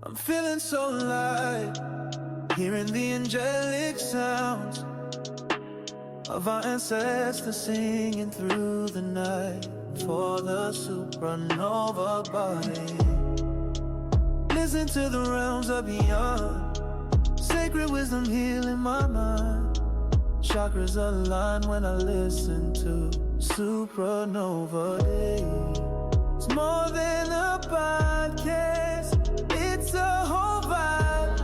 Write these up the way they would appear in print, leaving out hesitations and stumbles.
I'm feeling so alive, hearing the angelic sounds of our ancestors singing through the night for the supernova body. Listen to the realms of beyond, sacred wisdom healing my mind. Chakras align when I listen to supernova day. It's more than a podcast, it's a whole vibe.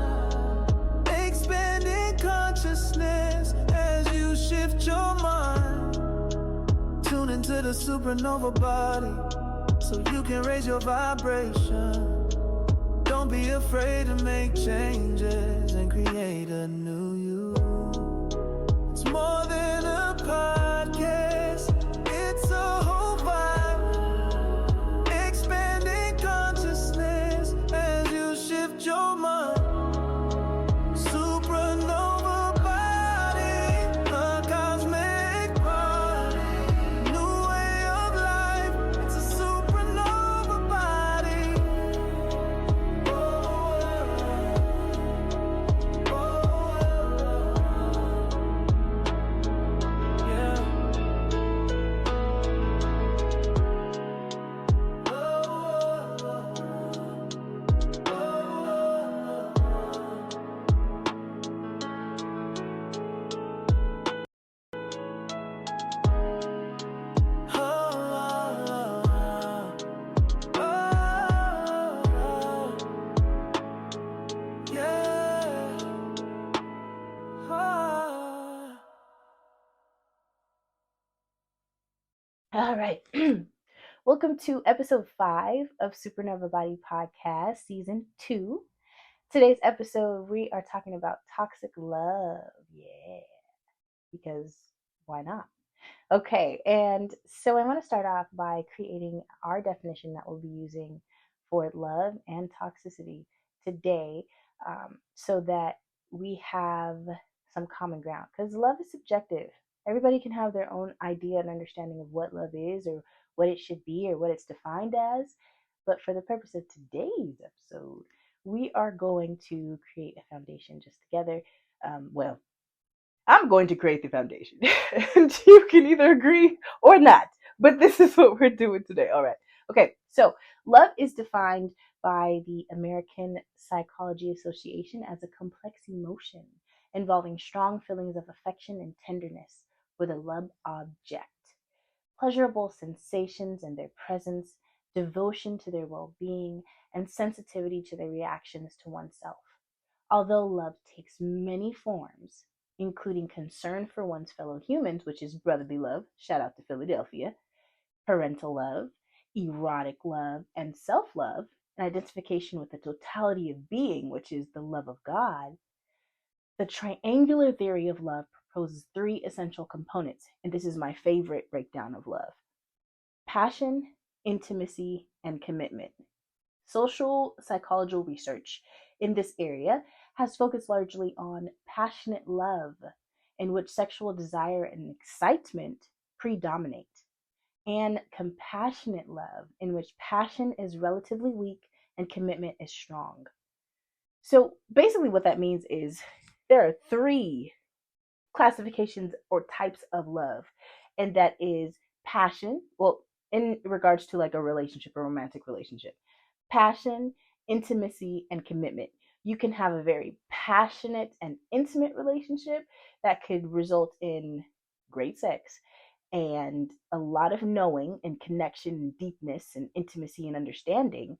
Expanding consciousness as you shift your mind. Tune into the supernova body so you can raise your vibration. Don't be afraid to make changes and create a new you. It's more than a podcast, it's a whole vibe. Expanding consciousness as you shift your mind. Supernova body, a cosmic party. New way of life, it's a supernova body. Yeah. All right. Welcome to episode 5 of Supernova Body Podcast, season 2. Today's episode, we are talking about toxic love. Yeah, because why not? Okay, and so I want to start off by creating our definition that we'll be using for love and toxicity today, so that we have some common ground. Because love is subjective. Everybody can have their own idea and understanding of what love is, or what it should be, or what it's defined as. But for the purpose of today's episode, we are going to create a foundation just together. Well, I'm going to create the foundation. And you can either agree or not. But this is what we're doing today. All right. Okay. So love is defined by the American Psychology Association as a complex emotion involving strong feelings of affection and tenderness with a love object, pleasurable sensations in their presence, devotion to their well being, and sensitivity to their reactions to oneself. Although love takes many forms, including concern for one's fellow humans, which is brotherly love, shout out to Philadelphia, parental love, erotic love, and self love, and identification with the totality of being, which is the love of God, the triangular theory of love proposes 3 essential components, and this is my favorite breakdown of love: passion, intimacy, and commitment. Social psychological research in this area has focused largely on passionate love, in which sexual desire and excitement predominate, and compassionate love, in which passion is relatively weak and commitment is strong. So basically, what that means is there are 3 classifications or types of love, and that is passion. Well, in regards to like a relationship, a romantic relationship, passion, intimacy, and commitment. You can have a very passionate and intimate relationship that could result in great sex and a lot of knowing and connection and deepness and intimacy and understanding,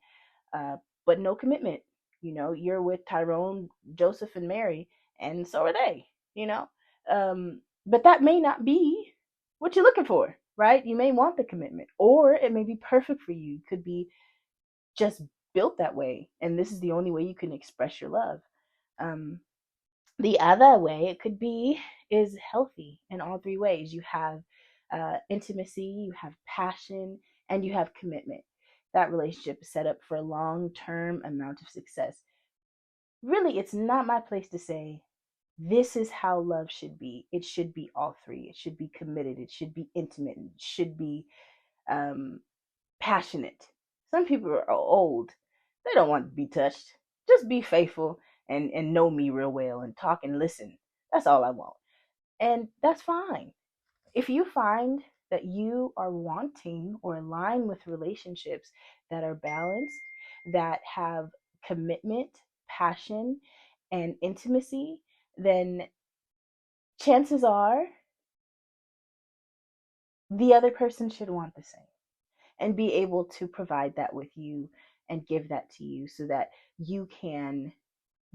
but no commitment. You're with Tyrone, Joseph, and Mary, and so are they, you know. But that may not be what you're looking for, right? You may want the commitment, or it may be perfect for you. It could be just built that way, and this is the only way you can express your love. Um, the other way it could be is healthy in all 3 ways. You have intimacy, you have passion, and you have commitment. That relationship is set up for a long-term amount of success. Really, it's not my place to say this is how love should be. It should be all 3. It should be committed. It should be intimate. It should be um, passionate. Some people are old. They don't want to be touched. Just be faithful and know me real well and talk and listen. That's all I want. And that's fine. If you find that you are wanting or align with relationships that are balanced, that have commitment, passion, and intimacy, then chances are the other person should want the same and be able to provide that with you and give that to you so that you can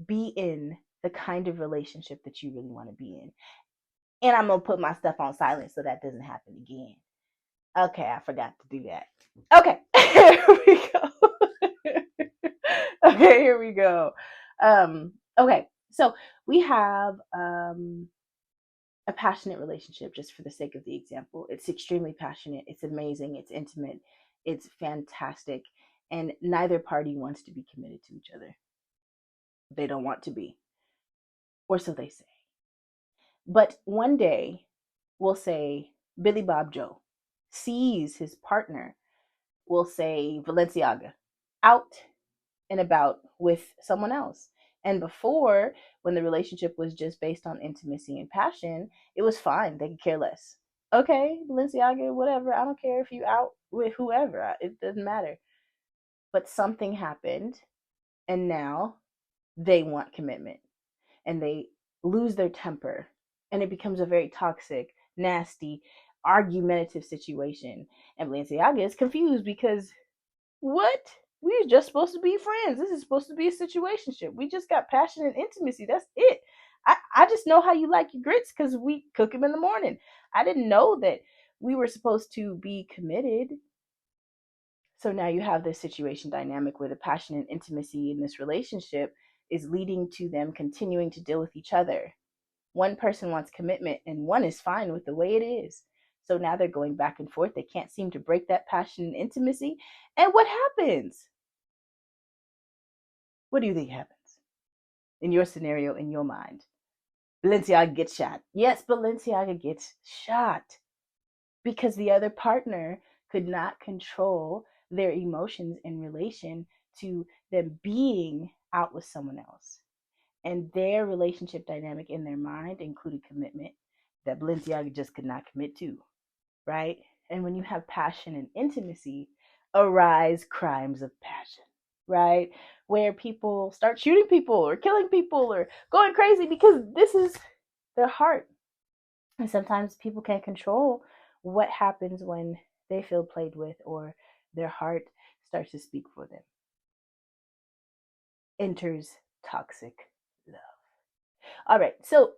be in the kind of relationship that you really want to be in. And I'm going to put my stuff on silent so that doesn't happen again. Okay, I forgot to do that. Okay, here we go. Okay, here we go. Okay, so we have a passionate relationship, just for the sake of the example. It's extremely passionate, it's amazing, it's intimate, it's fantastic, and neither party wants to be committed to each other. They don't want to be, or so they say. But one day, we'll say Billy Bob Joe sees his partner, we'll say Valenciaga, out and about with someone else. And before, when the relationship was just based on intimacy and passion, it was fine. They could care less. Okay, Balenciaga, whatever. I don't care if you out with whoever. It doesn't matter. But something happened, and now they want commitment, and they lose their temper, and it becomes a very toxic, nasty, argumentative situation. And Balenciaga is confused because what? We're just supposed to be friends. This is supposed to be a situationship. We just got passion and intimacy. That's it. I just know how you like your grits because we cook them in the morning. I didn't know that we were supposed to be committed. So now you have this situation dynamic where the passion and intimacy in this relationship is leading to them continuing to deal with each other. One person wants commitment and one is fine with the way it is. So now they're going back and forth. They can't seem to break that passion and intimacy. And what happens? What do you think happens in your scenario, in your mind? Balenciaga gets shot. Yes, Balenciaga gets shot because the other partner could not control their emotions in relation to them being out with someone else. And their relationship dynamic in their mind included commitment that Balenciaga just could not commit to, right? And when you have passion and intimacy, arise crimes of passion, right? Where people start shooting people or killing people or going crazy because this is their heart. And sometimes people can't control what happens when they feel played with or their heart starts to speak for them. Enters toxic love. All right, so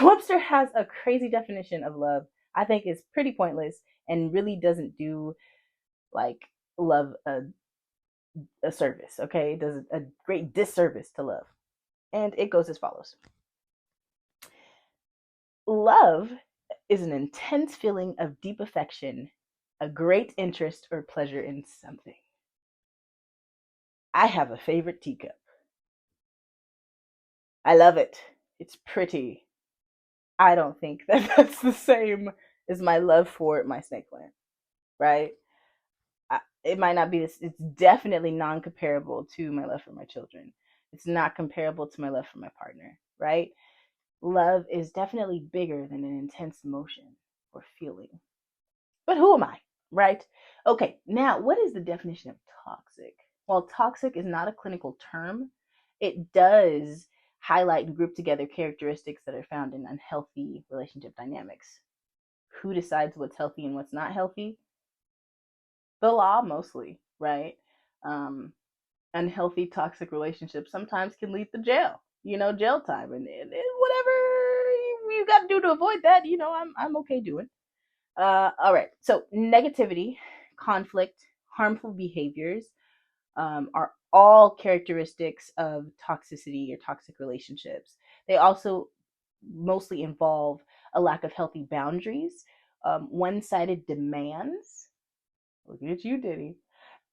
Webster has a crazy definition of love. I think is pretty pointless and really doesn't do like love a service, okay? It does a great disservice to love. And it goes as follows. Love is an intense feeling of deep affection, a great interest or pleasure in something. I have a favorite teacup. I love it. It's pretty. I don't think that that's the same as my love for my snake plant, right? It might not be this. It's definitely non-comparable to my love for my children. It's not comparable to my love for my partner, right? Love is definitely bigger than an intense emotion or feeling. But who am I, right? Okay, now what is the definition of toxic? While toxic is not a clinical term, it does highlight and group together characteristics that are found in unhealthy relationship dynamics. Who decides what's healthy and what's not healthy? The law, mostly, right? Unhealthy, toxic relationships sometimes can lead to jail, jail time, and whatever you got to do to avoid that, I'm okay doing. All right. So negativity, conflict, harmful behaviors are all characteristics of toxicity or toxic relationships. They also mostly involve a lack of healthy boundaries, one-sided demands. Look at you, Diddy.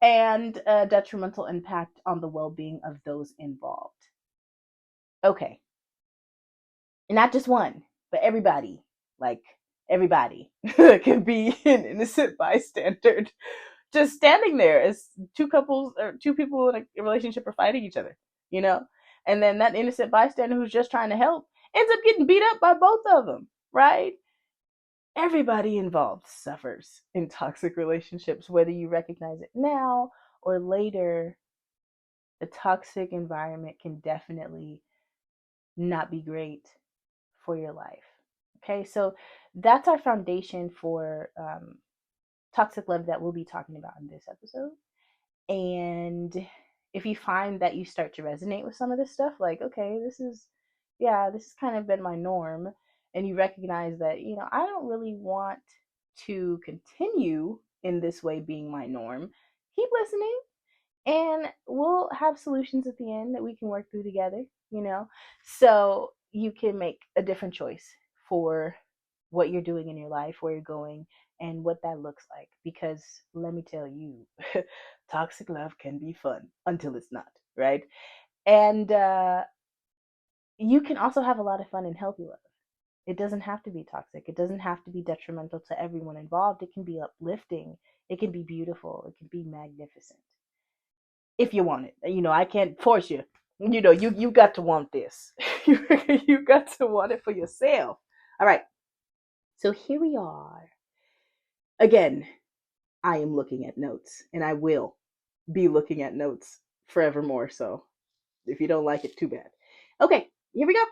And a detrimental impact on the well-being of those involved. Okay. And not just one, but everybody. Like everybody could be an innocent bystander, just standing there as two couples or two people in a relationship are fighting each other. you know? And then that innocent bystander who's just trying to help ends up getting beat up by both of them, right? Everybody involved suffers in toxic relationships, whether you recognize it now or later. The toxic environment can definitely not be great for your life. Okay, so that's our foundation for toxic love that we'll be talking about in this episode. And if you find that you start to resonate with some of this stuff, like, okay, this has kind of been my norm, and you recognize that, I don't really want to continue in this way being my norm, keep listening, and we'll have solutions at the end that we can work through together, so you can make a different choice for what you're doing in your life, where you're going, and what that looks like. Because let me tell you, toxic love can be fun until it's not, right? And you can also have a lot of fun in healthy love. It doesn't have to be toxic. It doesn't have to be detrimental to everyone involved. It can be uplifting. It can be beautiful. It can be magnificent. If you want it. I can't force you. You got to want this. You got to want it for yourself. All right. So here we are. Again, I am looking at notes, and I will be looking at notes forevermore. So if you don't like it, too bad. Okay, here we go.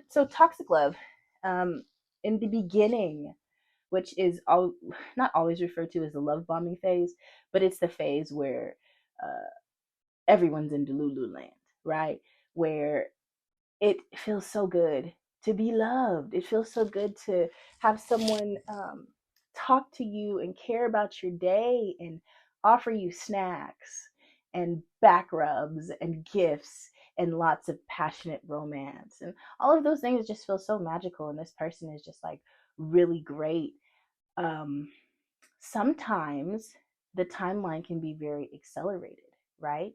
So toxic love, in the beginning, which is not always referred to as the love bombing phase, but it's the phase where everyone's in Delulu land, right? Where it feels so good to be loved. It feels so good to have someone talk to you and care about your day and offer you snacks and back rubs and gifts and lots of passionate romance. And all of those things just feel so magical. And this person is just like really great. Um, Sometimes the timeline can be very accelerated, right?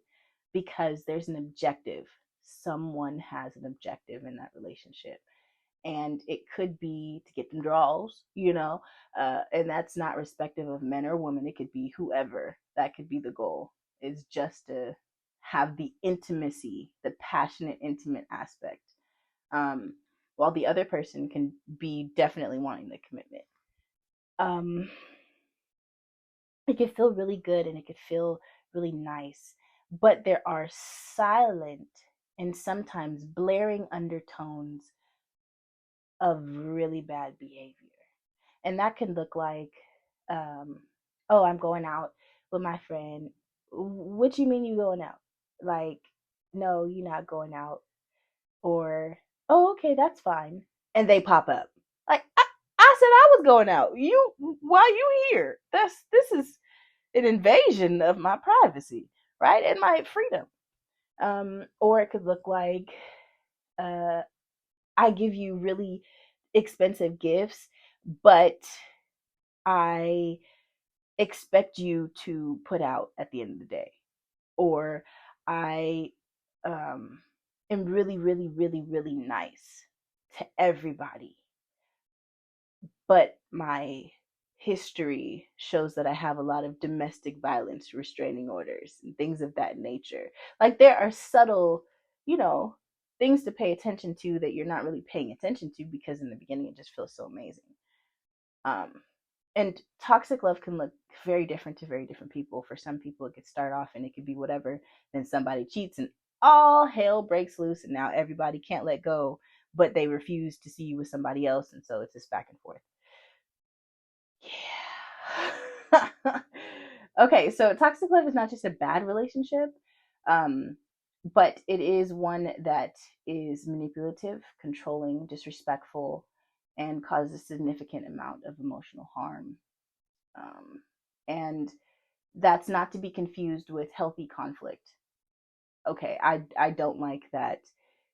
Because there's an objective. Someone has an objective in that relationship. And it could be to get them draws, and that's not respective of men or women. It could be whoever. That could be the goal, is just to have the intimacy, the passionate, intimate aspect. While the other person can be definitely wanting the commitment. It could feel really good and it could feel really nice, but there are silent and sometimes blaring undertones of really bad behavior. And that can look like, oh, I'm going out with my friend. What you mean you going out? Like, no, you're not going out. Or, oh, okay, that's fine. And they pop up. Like, I said I was going out. Why you here? This is an invasion of my privacy, right? And my freedom. Or it could look like, I give you really expensive gifts, but I expect you to put out at the end of the day. Or I am really, really, really, really nice to everybody, but my history shows that I have a lot of domestic violence restraining orders and things of that nature. Like, there are subtle, you know, things to pay attention to that you're not really paying attention to, because in the beginning it just feels so amazing. And toxic love can look very different to very different people. For some people, it could start off and it could be whatever. Then somebody cheats and all hell breaks loose, and now everybody can't let go, but they refuse to see you with somebody else, and so it's this back and forth. Yeah. Okay, so toxic love is not just a bad relationship, but it is one that is manipulative, controlling, disrespectful, and causes a significant amount of emotional harm. And that's not to be confused with healthy conflict. Okay, I don't like that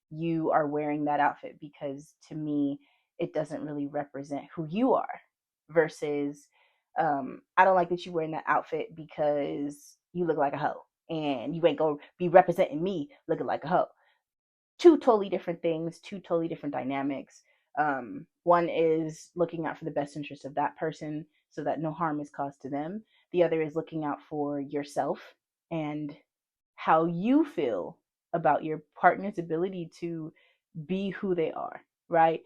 you are wearing that outfit, because to me, it doesn't really represent who you are. Versus, I don't like that you're wearing that outfit because you look like a hoe and you ain't gonna be representing me looking like a hoe. Two totally different things, two totally different dynamics. One is looking out for the best interest of that person so that no harm is caused to them. The other is looking out for yourself and how you feel about your partner's ability to be who they are, right?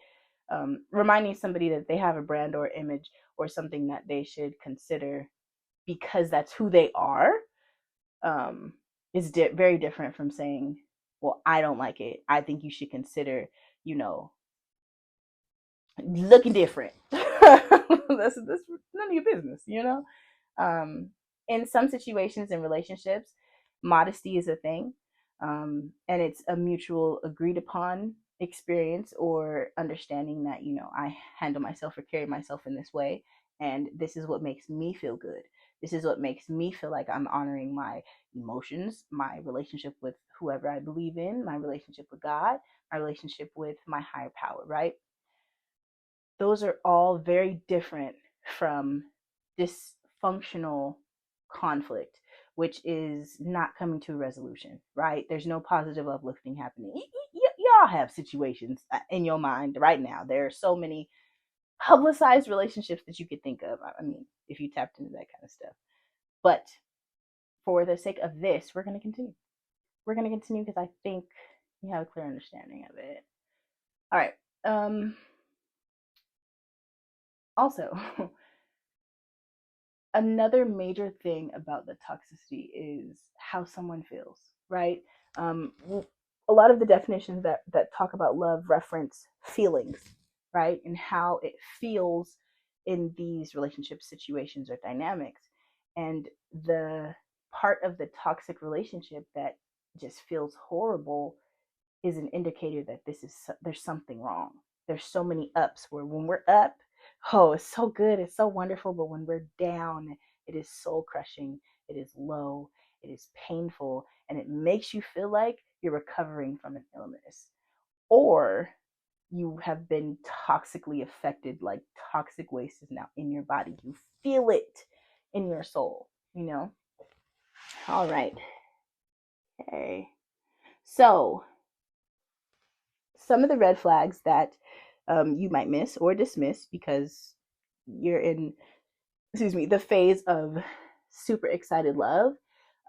Reminding somebody that they have a brand or image or something that they should consider because that's who they are, um, is very different from saying, well, I don't like it. I think you should consider, you know, looking different. That's none of your business, you know? Um, in some situations in relationships, modesty is a thing, and it's a mutual agreed upon experience or understanding that, you know, I handle myself or carry myself in this way, and this is what makes me feel good. This is what makes me feel like I'm honoring my emotions, my relationship with whoever I believe in, my relationship with God, my relationship with my higher power, right? Those are all very different from dysfunctional conflict, which is not coming to a resolution, right? There's no positive uplifting happening. Y'all have situations in your mind right now. There are so many publicized relationships that you could think of. I mean, if you tapped into that kind of stuff. But for the sake of this, we're going to continue. We're going to continue because I think you have a clear understanding of it. All right. Also, another major thing about the toxicity is how someone feels, right? Um, a lot of the definitions that talk about love reference feelings, right, and how it feels in these relationship situations or dynamics. And the part of the toxic relationship that just feels horrible is an indicator that there's something wrong. There's so many ups where when we're up, oh, it's so good, it's so wonderful, but when we're down, it is soul crushing, it is low, it is painful, and it makes you feel like you're recovering from an illness or you have been toxically affected, like toxic waste is now in your body. You feel it in your soul, you know? All right. Okay. So, some of the red flags that you might miss or dismiss because you're in, excuse me, the phase of super excited love,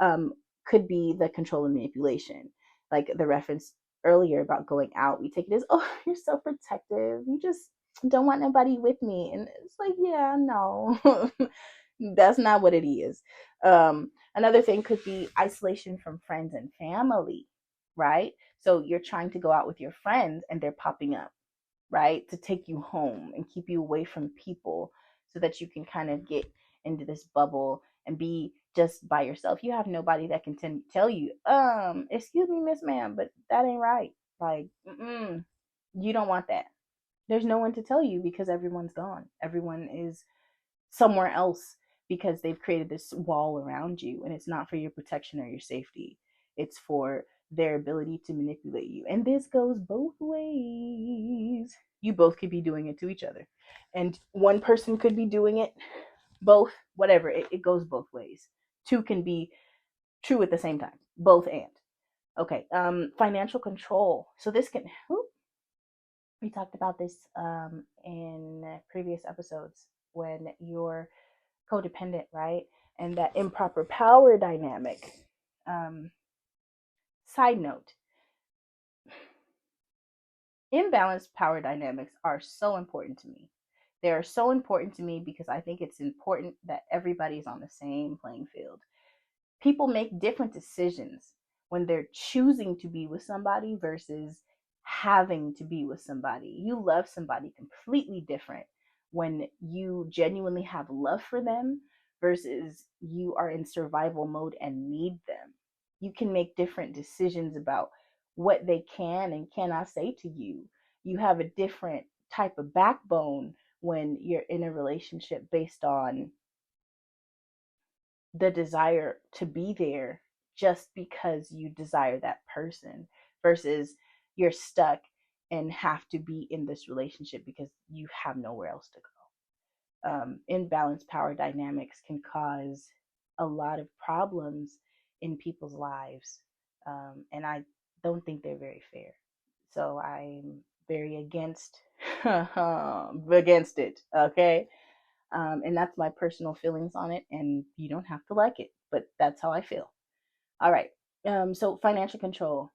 um, could be the control and manipulation. Like the reference earlier about going out, we take it as, oh, you're so protective. You just don't want nobody with me. And it's like, yeah, no, that's not what it is. Another thing could be isolation from friends and family, right? So you're trying to go out with your friends and they're popping up, right? To take you home and keep you away from people so that you can kind of get into this bubble and be just by yourself. You have nobody that can tell you, excuse me, Miss Ma'am, but that ain't right. Like, you don't want that. There's no one to tell you because everyone's gone. Everyone is somewhere else because they've created this wall around you, and it's not for your protection or your safety. It's for their ability to manipulate you. And this goes both ways. You both could be doing it to each other. And one person could be doing it both, whatever. It goes both ways. Two can be true at the same time. Both and. Okay. Financial control. So this can, we talked about this in previous episodes when you're codependent, right? And that improper power dynamic. Side note, imbalanced power dynamics are so important to me. They are so important to me because I think it's important that everybody's on the same playing field. People make different decisions when they're choosing to be with somebody versus having to be with somebody. You love somebody completely different when you genuinely have love for them versus you are in survival mode and need them. You can make different decisions about what they can and cannot say to you. You have a different type of backbone when you're in a relationship based on the desire to be there just because you desire that person versus you're stuck and have to be in this relationship because you have nowhere else to go. Imbalanced power dynamics can cause a lot of problems in people's lives, and I don't think they're very fair. So I'm very against against it. Okay, and that's my personal feelings on it. And you don't have to like it, but that's how I feel. All right. So financial control,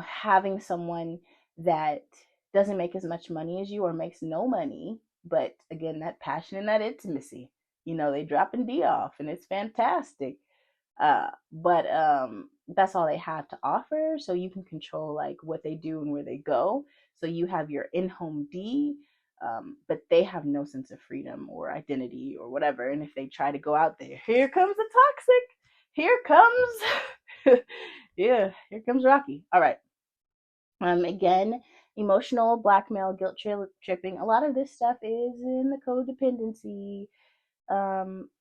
having someone that doesn't make as much money as you or makes no money, but again, that passion and that intimacy, they dropping D off and it's fantastic. But that's all they have to offer. So you can control like what they do and where they go. So you have your in-home D, but they have no sense of freedom or identity or whatever. And if they try to go out there, here comes the toxic. Here comes, yeah, here comes Rocky. All right. Again, emotional blackmail, guilt tripping. A lot of this stuff is in the codependency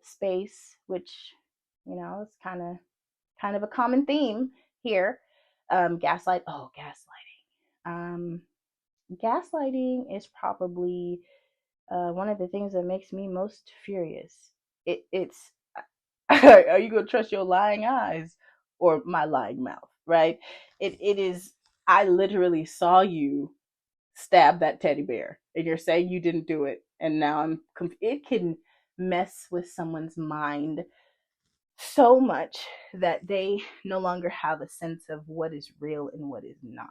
space, which it's kind of a common theme here. Gaslight. Oh, gaslighting. Gaslighting is probably one of the things that makes me most furious. It's are you gonna trust your lying eyes or my lying mouth? Right? It is. I literally saw you stab that teddy bear, and you're saying you didn't do it, and now it can mess with someone's mind so much that they no longer have a sense of what is real and what is not.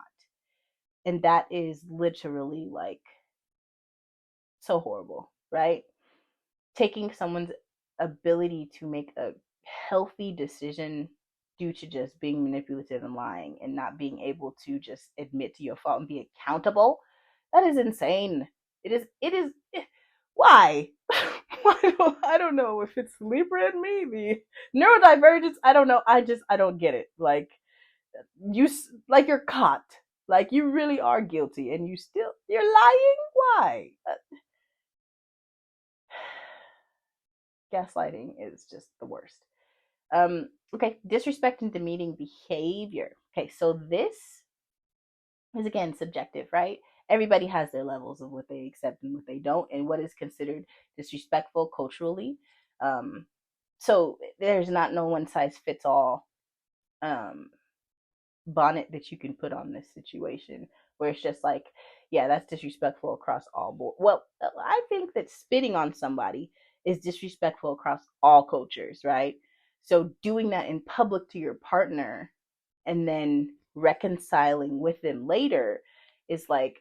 And that is literally like so horrible, right? Taking someone's ability to make a healthy decision due to just being manipulative and lying and not being able to just admit to your fault and be accountable. That is insane. It is why? I don't know if it's Libra in me, the neurodivergence. I don't know. I don't get it. Like like you're caught. Like you really are guilty, and you're lying. Why? Gaslighting is just the worst. Okay, disrespect and demeaning behavior. Okay, so this is again subjective, right? Everybody has their levels of what they accept and what they don't, and what is considered disrespectful culturally. Um, so there's not no one size fits all um, bonnet that you can put on this situation where it's just like, yeah, that's disrespectful across all board. Well, I think that spitting on somebody is disrespectful across all cultures, right? So doing that in public to your partner and then reconciling with them later is like,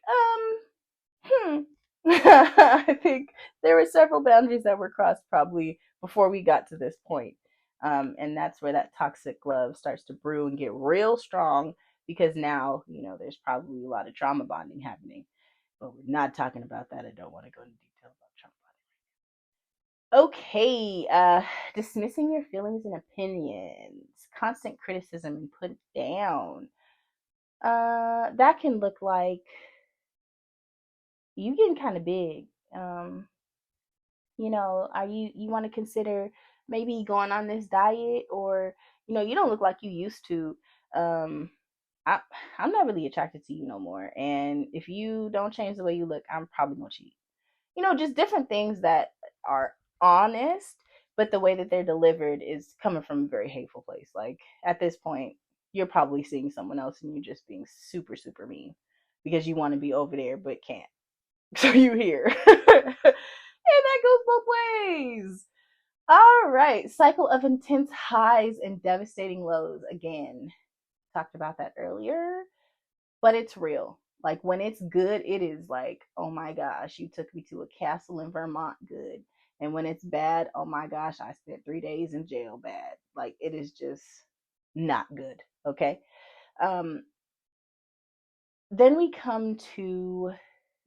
I think there were several boundaries that were crossed probably before we got to this point. And that's where that toxic love starts to brew and get real strong because now, there's probably a lot of trauma bonding happening. But we're not talking about that. I don't want to go into detail about trauma bonding. Okay, dismissing your feelings and opinions, constant criticism and put down. That can look like you getting kind of big. Um, are you want to consider maybe going on this diet, or you don't look like you used to. um I, I'm not really attracted to you no more, and if you don't change the way you look, I'm probably gonna cheat. Just different things that are honest, but the way that they're delivered is coming from a very hateful place. Like at this point, you're probably seeing someone else and you're just being super super mean because you want to be over there but can't. So you here. And that goes both ways. All right. Cycle of intense highs and devastating lows. Again, talked about that earlier, but it's real. Like when it's good, it is like, oh my gosh, you took me to a castle in Vermont, good. And when it's bad, oh my gosh, I spent 3 days in jail, bad. Like it is just not good. Okay. Um, then we come to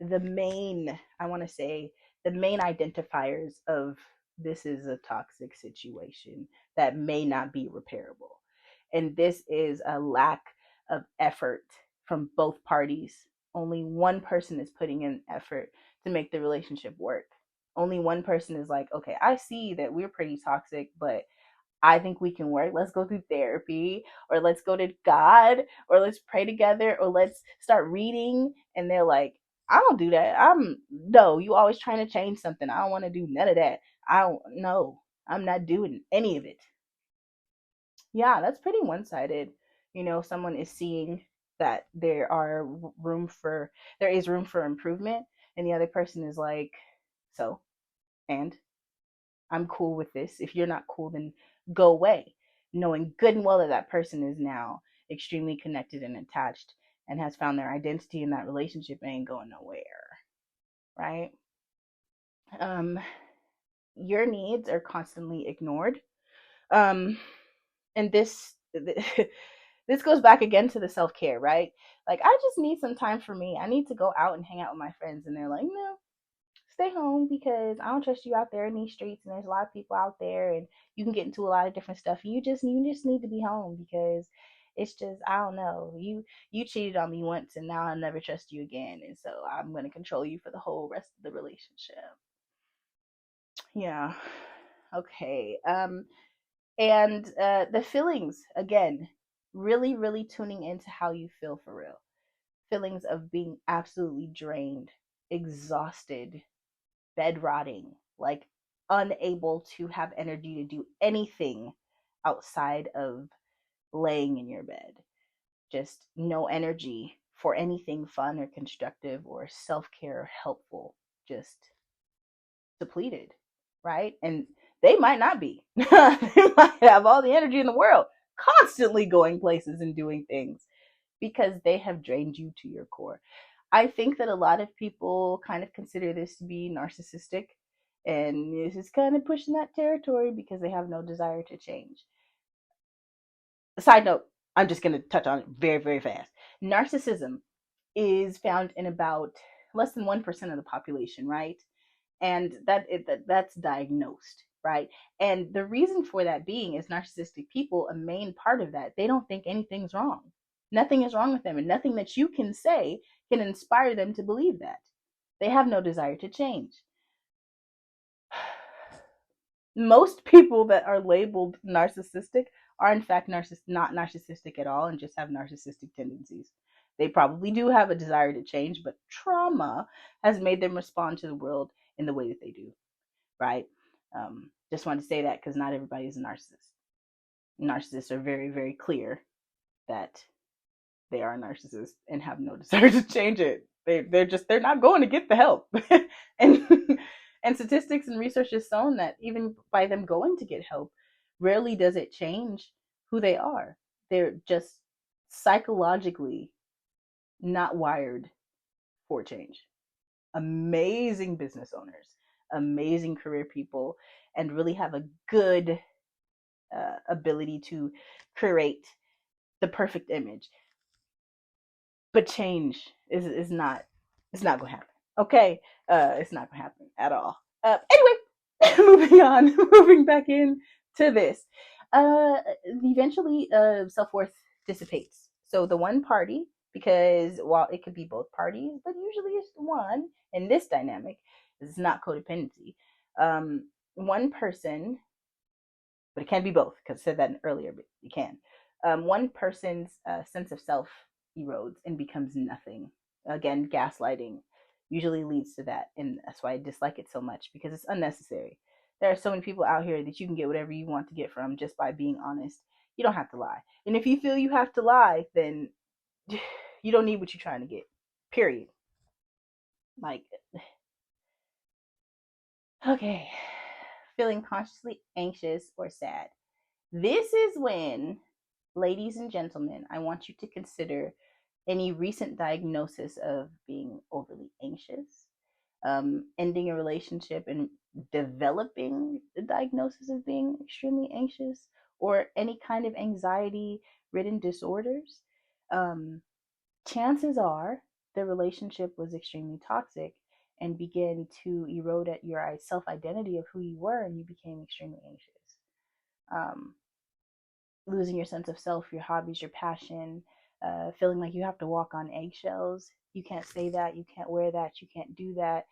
I want to say, the main identifiers of this is a toxic situation that may not be repairable. And this is a lack of effort from both parties. Only one person is putting in effort to make the relationship work. Only one person is like, okay, I see that we're pretty toxic, but I think we can work. Let's go through therapy, or let's go to God, or let's pray together, or let's start reading. And they're like, I don't do that. No, you always trying to change something. I don't want to do none of that. I don't know. I'm not doing any of it. Yeah, that's pretty one sided. Someone is seeing that there is room for improvement, and the other person is like, so, and I'm cool with this. If you're not cool, then go away. knowing good and well that that person is now extremely connected and attached and has found their identity in that relationship and ain't going nowhere, right? Um, your needs are constantly ignored. Um, and this goes back again to the self-care, right? Like, I just need some time for me. I need to go out and hang out with my friends, and they're like, no, stay home because I don't trust you out there in these streets, and there's a lot of people out there, and you can get into a lot of different stuff. You just need to be home because it's just, I don't know, you cheated on me once, and now I'll never trust you again, and so I'm going to control you for the whole rest of the relationship. Yeah. Okay. And the feelings, again, really, really tuning into how you feel for real. Feelings of being absolutely drained, exhausted, bed rotting, like unable to have energy to do anything outside of laying in your bed. Just no energy for anything fun or constructive or self care or helpful. Just depleted, right? And they might not be. They might have all the energy in the world, constantly going places and doing things because they have drained you to your core. I think that a lot of people kind of consider this to be narcissistic, and this is kind of pushing that territory because they have no desire to change. Side note, I'm just going to touch on it very, very fast. Narcissism is found in about less than 1% of the population, right? And that's diagnosed, right? And the reason for that being is narcissistic people, a main part of that, they don't think anything's wrong. Nothing is wrong with them, and nothing that you can say can inspire them to believe that. They have no desire to change. Most people that are labeled narcissistic are in fact not narcissistic at all and just have narcissistic tendencies. They probably do have a desire to change, but trauma has made them respond to the world in the way that they do, right? Just wanted to say that because not everybody is a narcissist. Narcissists are very, very clear that they are a narcissist and have no desire to change it. They're not going to get the help. and and statistics and research has shown that even by them going to get help, rarely does it change who they are. They're just psychologically not wired for change. Amazing business owners, amazing career people, and really have a good ability to create the perfect image. But change is not, it's not gonna happen. Okay, it's not gonna happen at all. Anyway, moving on, moving back in to this. Eventually, self worth dissipates. So the one party, because while it could be both parties, but usually it's one in this dynamic. This is not codependency. One person, but it can be both because I said that earlier, but you can. One person's sense of self erodes and becomes nothing. Again, gaslighting usually leads to that, and that's why I dislike it so much because it's unnecessary. There are so many people out here that you can get whatever you want to get from just by being honest. You don't have to lie, and if you feel you have to lie, then you don't need what you're trying to get. Period. Like, okay, feeling consciously anxious or sad. This is when, ladies and gentlemen, I want you to consider any recent diagnosis of being overly anxious, ending a relationship and developing the diagnosis of being extremely anxious, or any kind of anxiety ridden disorders. Um, Chances are the relationship was extremely toxic and began to erode at your self identity of who you were, and you became extremely anxious. Um, Losing your sense of self, your hobbies, your passion, feeling like you have to walk on eggshells. You can't say that, you can't wear that, you can't do that.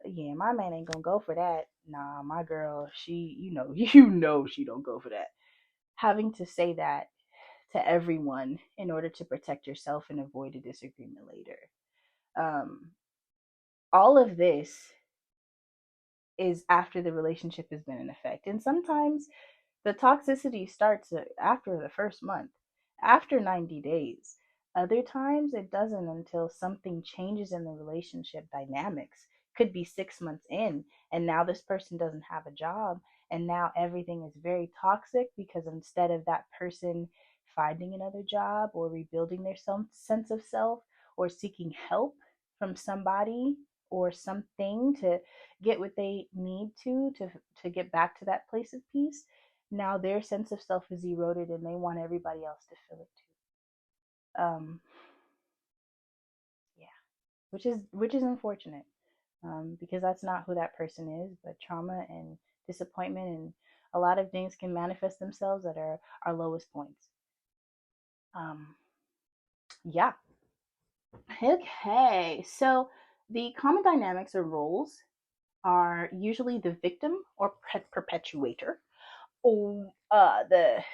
Yeah, my man ain't gonna go for that. Nah, my girl, she, she don't go for that. Having to say that to everyone in order to protect yourself and avoid a disagreement later. Um, all of this is after the relationship has been in effect. And sometimes the toxicity starts after the first month, after 90 days. Other times it doesn't until something changes in the relationship dynamics. could be 6 months in, and now this person doesn't have a job, and now everything is very toxic because instead of that person finding another job or rebuilding their sense of self or seeking help from somebody or something to get what they need to get back to that place of peace, now their sense of self is eroded and they want everybody else to feel it too. Yeah, which is unfortunate, because that's not who that person is. But trauma and disappointment and a lot of things can manifest themselves at our lowest points. Um, yeah. Okay. So the common dynamics or roles are usually the victim or perpetuator. Or the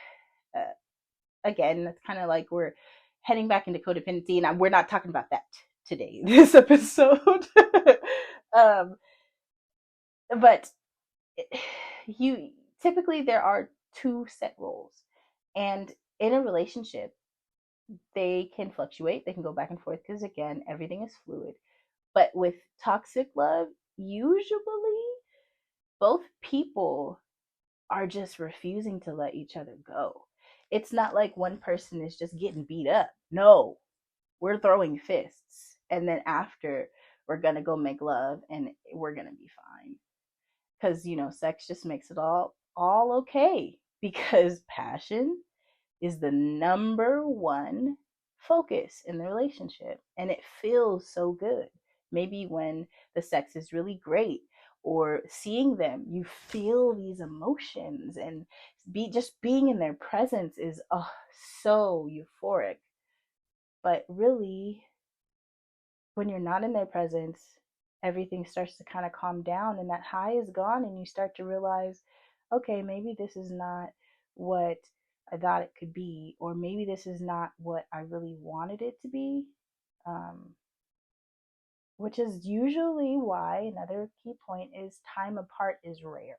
again, that's kind of like we're heading back into codependency, and we're not talking about that today, this episode. um, but you typically there are two set roles, and in a relationship, they can fluctuate. They can go back and forth because again, everything is fluid. But with toxic love, usually both people are just refusing to let each other go. It's not like one person is just getting beat up. No, we're throwing fists. And then after, we're going to go make love and we're going to be fine. Because, sex just makes it all okay. Because passion is the number one focus in the relationship. And it feels so good. Maybe when the sex is really great or seeing them, you feel these emotions, and just being in their presence is so euphoric. But really, when you're not in their presence, everything starts to kind of calm down and that high is gone, and you start to realize, okay, maybe this is not what I thought it could be, or maybe this is not what I really wanted it to be. Um, which is usually why another key point is time apart is rare.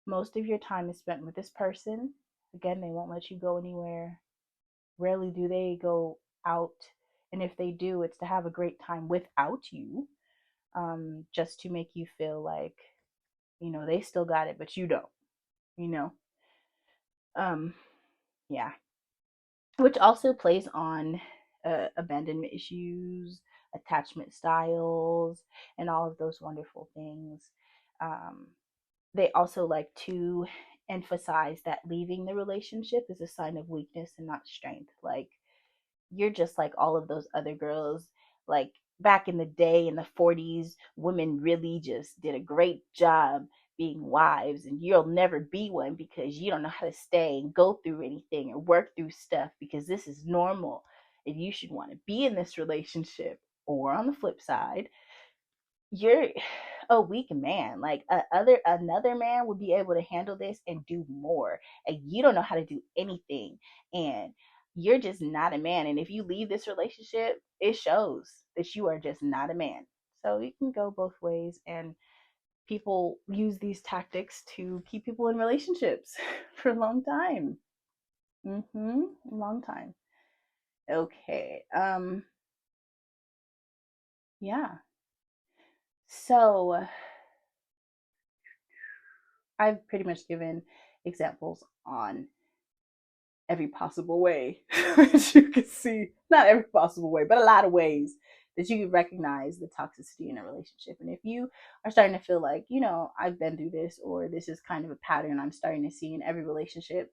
Most of your time is spent with this person. Again, they won't let you go anywhere. Rarely do they go out. And if they do, it's to have a great time without you, just to make you feel like, they still got it, but you don't, you know? Um, yeah. Which also plays on abandonment issues, attachment styles, and all of those wonderful things. Um, they also like to emphasize that leaving the relationship is a sign of weakness and not strength. Like, you're just like all of those other girls. Like back in the day in the 40s, women really just did a great job being wives, and you'll never be one because you don't know how to stay and go through anything or work through stuff because this is normal and you should want to be in this relationship. Or on the flip side, you're a weak man. Like another man would be able to handle this and do more, and you don't know how to do anything, and you're just not a man. And if you leave this relationship, it shows that you are just not a man. So it can go both ways, and people use these tactics to keep people in relationships for a long time. A long time. Okay. Yeah. So I've pretty much given examples on every possible way, as you can see. Not every possible way, but a lot of ways that you can recognize the toxicity in a relationship. And if you are starting to feel like, I've been through this, or this is kind of a pattern I'm starting to see in every relationship,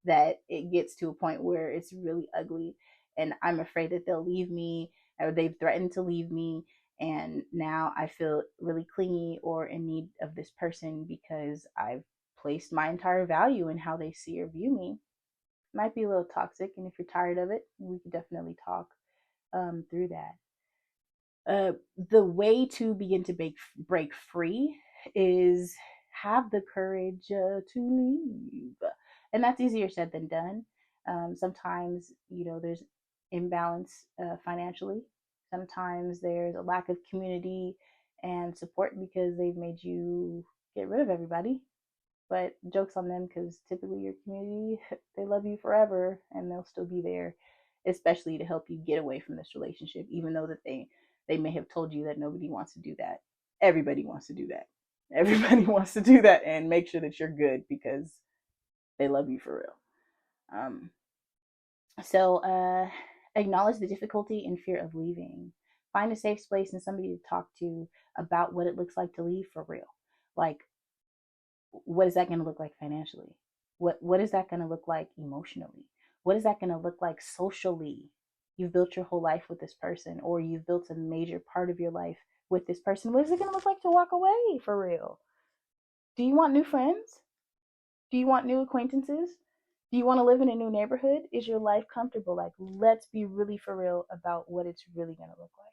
that it gets to a point where it's really ugly and I'm afraid that they'll leave me, or they've threatened to leave me, and now I feel really clingy or in need of this person because I've placed my entire value in how they see or view me. Might be a little toxic, and if you're tired of it, we could definitely talk through that. The way to begin to break free is have the courage to leave, and that's easier said than done. Sometimes there's imbalance financially. Sometimes there's a lack of community and support because they've made you get rid of everybody. But joke's on them, because typically your community, they love you forever and they'll still be there, especially to help you get away from this relationship, even though that they may have told you that nobody wants to do that. everybody wants to do that. Everybody wants to do that and make sure that you're good because they love you for real. So acknowledge the difficulty and fear of leaving. Find a safe space and somebody to talk to about what it looks like to leave for real. Like, what is that going to look like financially? What is that going to look like emotionally? What is that going to look like socially? You've built your whole life with this person, or you've built a major part of your life with this person. What is it going to look like to walk away for real? Do you want new friends? Do you want new acquaintances? Do you want to live in a new neighborhood? Is your life comfortable? Like, let's be really for real about what it's really going to look like.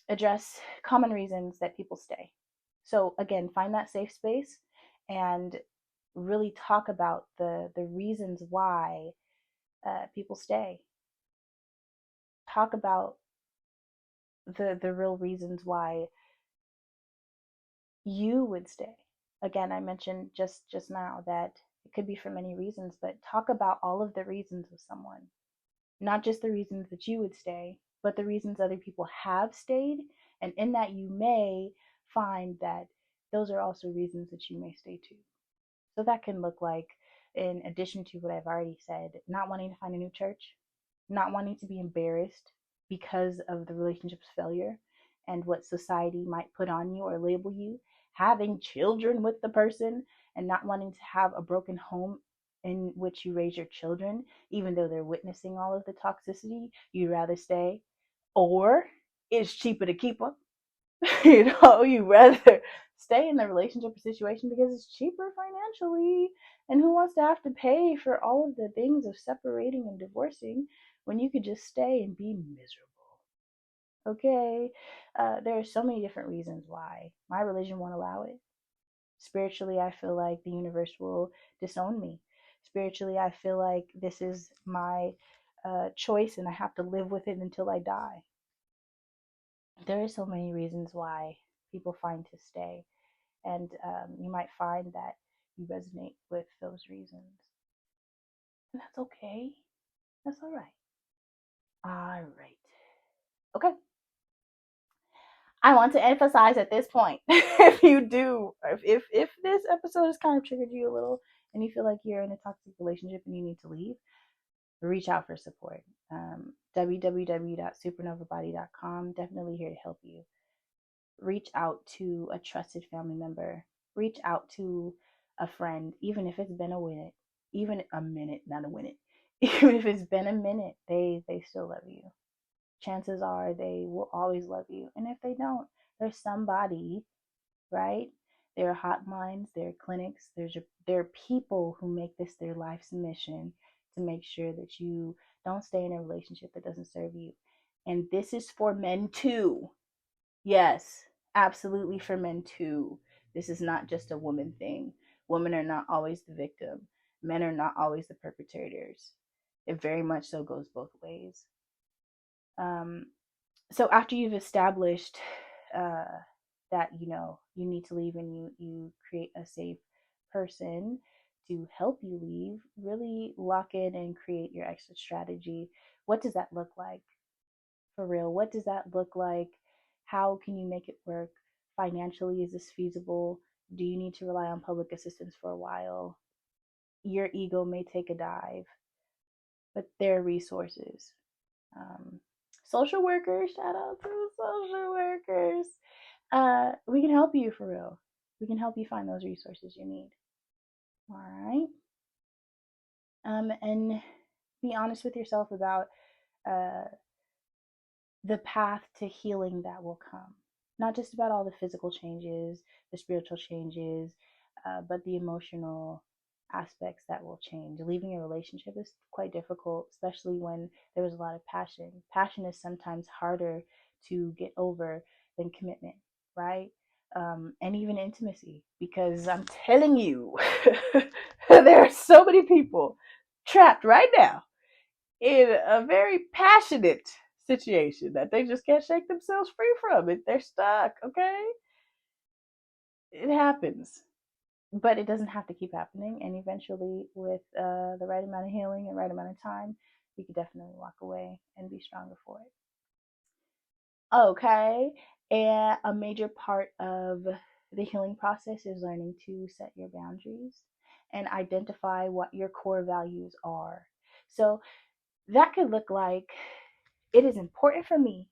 Address common reasons that people stay. So again, find that safe space and really talk about the reasons why people stay. Talk about the real reasons why you would stay. Again, I mentioned just now that it could be for many reasons, but talk about all of the reasons of someone, not just the reasons that you would stay, but the reasons other people have stayed. And in that, you may find that those are also reasons that you may stay too. So that can look like, in addition to what I've already said, not wanting to find a new church, not wanting to be embarrassed because of the relationship's failure and what society might put on you or label you, having children with the person and not wanting to have a broken home in which you raise your children, even though they're witnessing all of the toxicity, you'd rather stay. Or it's cheaper to keep them. You rather stay in the relationship or situation because it's cheaper financially. And who wants to have to pay for all of the things of separating and divorcing when you could just stay and be miserable? Okay. There are so many different reasons why my religion won't allow it. Spiritually, I feel like the universe will disown me. Spiritually, I feel like this is my choice and I have to live with it until I die. There are so many reasons why people find to stay, and you might find that you resonate with those reasons. And that's okay. That's all right. All right. Okay. I want to emphasize at this point, if you do, if this episode has kind of triggered you a little and you feel like you're in a toxic relationship and you need to leave, reach out for support. www.supernovabody.com. Definitely here to help you. Reach out to a trusted family member. Reach out to a friend, even if it's been a minute, even a minute, not a minute. Even if it's been a minute, they still love you. Chances are they will always love you. And if they don't, there's somebody, right? There are hotlines, there are clinics, there are people who make this their life's mission to make sure that you don't stay in a relationship that doesn't serve you. And this is for men too. Yes, absolutely for men too. This is not just a woman thing. Women are not always the victim. Men are not always the perpetrators. It very much so goes both ways. Um, so after you've established that you need to leave and you create a safe person to help you leave, really lock in and create your exit strategy. What does that look like? For real, what does that look like? How can you make it work? Financially, is this feasible? Do you need to rely on public assistance for a while? Your ego may take a dive, but there are resources. Um, Social workers, shout out to social workers. We can help you for real. We can help you find those resources you need. All right. And be honest with yourself about uh, the path to healing that will come. Not just about all the physical changes, the spiritual changes, but the emotional aspects that will change. Leaving a relationship is quite difficult, especially when there was a lot of passion. Passion is sometimes harder to get over than commitment, right? And even intimacy, because I'm telling you, there are so many people trapped right now in a very passionate situation that they just can't shake themselves free from it. They're stuck, okay? It happens. But it doesn't have to keep happening. And eventually, with the right amount of healing and right amount of time, you could definitely walk away and be stronger for it. Okay. And a major part of the healing process is learning to set your boundaries and identify what your core values are. So that could look like it is important for me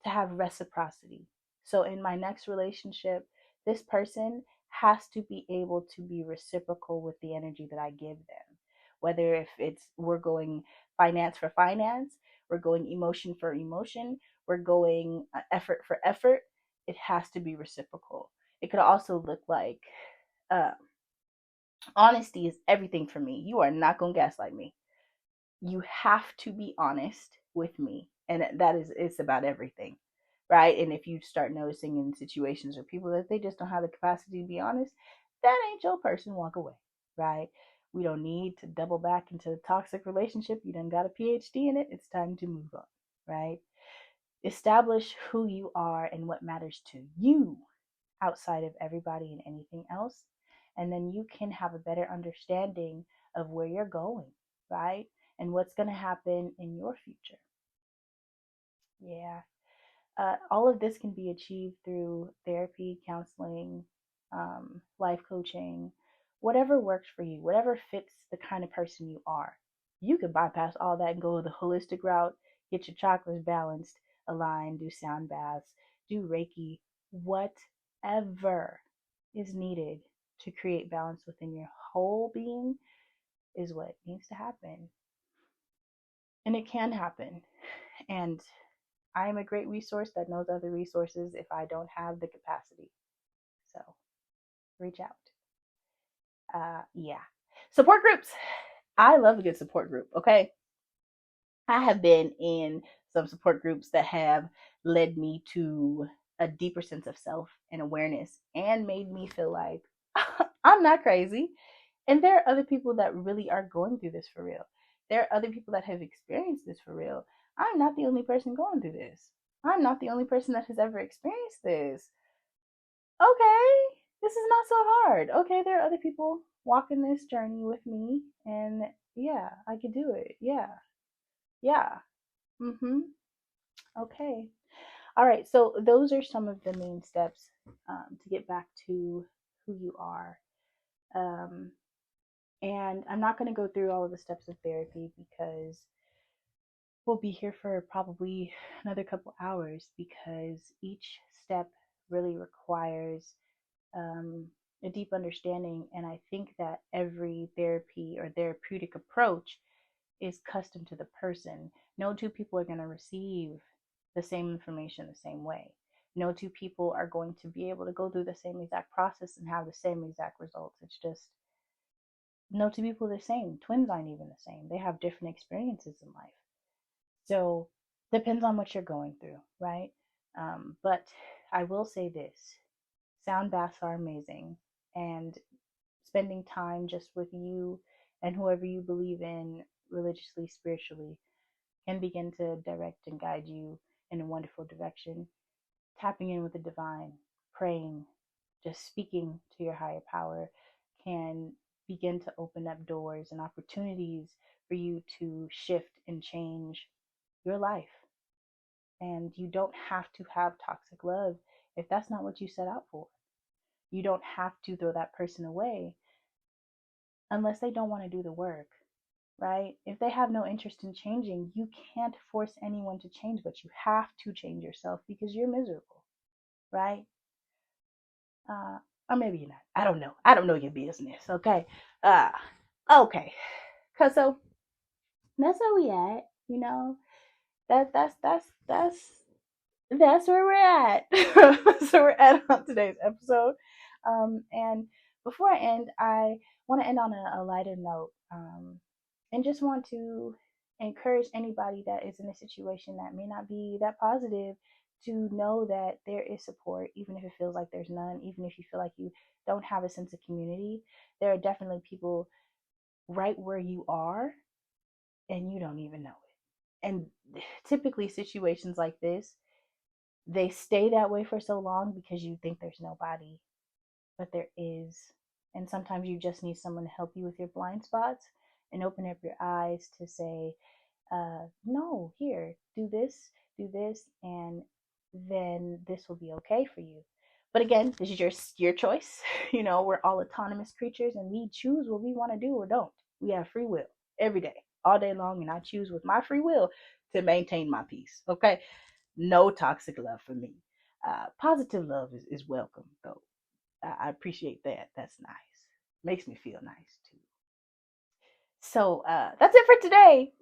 to have reciprocity. So in my next relationship, this person has to be able to be reciprocal with the energy that I give them. Whether if it's we're going finance for finance, we're going emotion for emotion, we're going effort for effort, it has to be reciprocal. It could also look like uh, honesty is everything for me. You are not going to gaslight me. You have to be honest with me, and that is it's about everything, right? And if you start noticing in situations or people that they just don't have the capacity to be honest, that ain't your person. Walk away, right? We don't need to double back into a toxic relationship. You done got a PhD in it. It's time to move on, right? Establish who you are and what matters to you outside of everybody and anything else. And then you can have a better understanding of where you're going, right? And what's going to happen in your future. Yeah. All of this can be achieved through therapy, counseling, life coaching, whatever works for you, whatever fits the kind of person you are. You could bypass all that and go the holistic route, get your chakras balanced, align, do sound baths, do Reiki, whatever is needed to create balance within your whole being is what needs to happen. And it can happen. And I am a great resource that knows other resources if I don't have the capacity. So reach out. Yeah. Support groups. I love a good support group. Okay. I have been in some support groups that have led me to a deeper sense of self and awareness and made me feel like I'm not crazy. And there are other people that really are going through this for real. There are other people that have experienced this for real. I'm not the only person going through this. I'm not the only person that has ever experienced this. Okay, this is not so hard. Okay, there are other people walking this journey with me, and yeah, I could do it. Yeah, yeah. Mm-hmm. Okay. All right. So those are some of the main steps to get back to who you are. Um, and I'm not going to go through all of the steps of therapy because we'll be here for probably another couple hours because each step really requires um, a deep understanding. And I think that every therapy or therapeutic approach is custom to the person. No two people are going to receive the same information the same way. No two people are going to be able to go through the same exact process and have the same exact results. It's just no two people are the same. Twins aren't even the same. They have different experiences in life. So depends on what you're going through, right? But I will say this: sound baths are amazing, and spending time just with you and whoever you believe in religiously, spiritually, can begin to direct and guide you in a wonderful direction. Tapping in with the divine, praying, just speaking to your higher power can begin to open up doors and opportunities for you to shift and change your life. And you don't have to have toxic love if that's not what you set out for. You don't have to throw that person away unless they don't want to do the work, right? If they have no interest in changing, you can't force anyone to change, but you have to change yourself because you're miserable, right? Uh, or maybe you're not. I don't know. I don't know your business, okay? Uh, okay. Cause so that's where we at, you know. That's where we're at. So we're at on today's episode. And before I end, I want to end on a lighter note. And just want to encourage anybody that is in a situation that may not be that positive to know that there is support, even if it feels like there's none, even if you feel like you don't have a sense of community. There are definitely people right where you are, and you don't even know it. And typically, situations like this, they stay that way for so long because you think there's nobody, but there is. And sometimes you just need someone to help you with your blind spots and open up your eyes to say, no, here, do this, and then this will be okay for you. But again, this is your choice. We're all autonomous creatures and we choose what we want to do or don't. We have free will every day, all day long, and I choose with my free will to maintain my peace. Okay? No toxic love for me. Positive love is welcome, though. I appreciate that. That's nice. Makes me feel nice too. So that's it for today.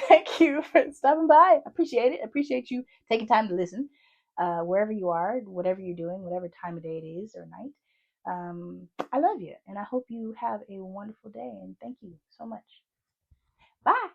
Thank you for stopping by. I appreciate it. I appreciate you taking time to listen, wherever you are, whatever you're doing, whatever time of day it is or night. I love you, and I hope you have a wonderful day. And thank you so much. Bye.